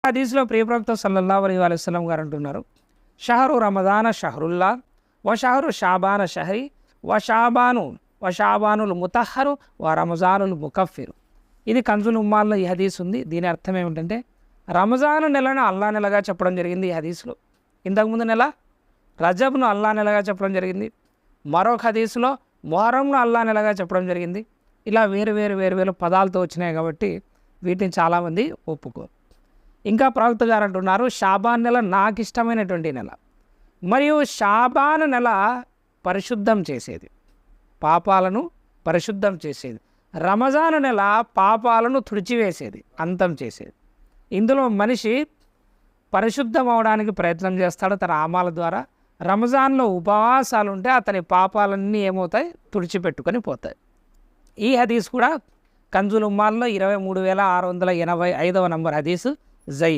హదీస్లో ప్రియప్రవక్త సల్లల్లాహు అలైహి వసల్లం గారు అంటున్నారు, షహరు రమదాన షహరుల్లా వ షహరు షాబాన షహరి వ షాబానుల్ ముతహరు వ రమజానుల్ ముకఫిరు. ఇది కంజుల్ ఉమ్మాల్లో ఈ హదీస్ ఉంది. దీని అర్థం ఏమిటంటే రంజాను నెలను అల్లా నెలగా చెప్పడం జరిగింది ఈ హదీస్లో. ఇంతకుముందు నెల రజబ్ను అల్లా నెలగా చెప్పడం జరిగింది. మరొక హదీసులో మొహరంను అల్లా నెలగా చెప్పడం జరిగింది. ఇలా వేరు పదాలతో వచ్చినాయి కాబట్టి వీటిని చాలామంది ఒప్పుకోరు. ఇంకా ప్రవక్త గారు అంటున్నారు, షాబాన్ నెల నాకు ఇష్టమైనటువంటి నెల, మరియు షాబాన్ నెల పరిశుద్ధం చేసేది, పాపాలను పరిశుద్ధం చేసేది. రమజాన్ నెల పాపాలను తుడిచివేసేది, అంతం చేసేది. ఇందులో మనిషి పరిశుద్ధం అవడానికి ప్రయత్నం చేస్తాడు తన ఆమాల ద్వారా. రంజాన్లో ఉపవాసాలు ఉంటే అతని పాపాలన్నీ ఏమవుతాయి, తుడిచిపెట్టుకొని పోతాయి. ఈ హదీస్ కూడా కంజుల్ ఉమ్మాల్లో 23,685వ నంబర్ హదీసు జై.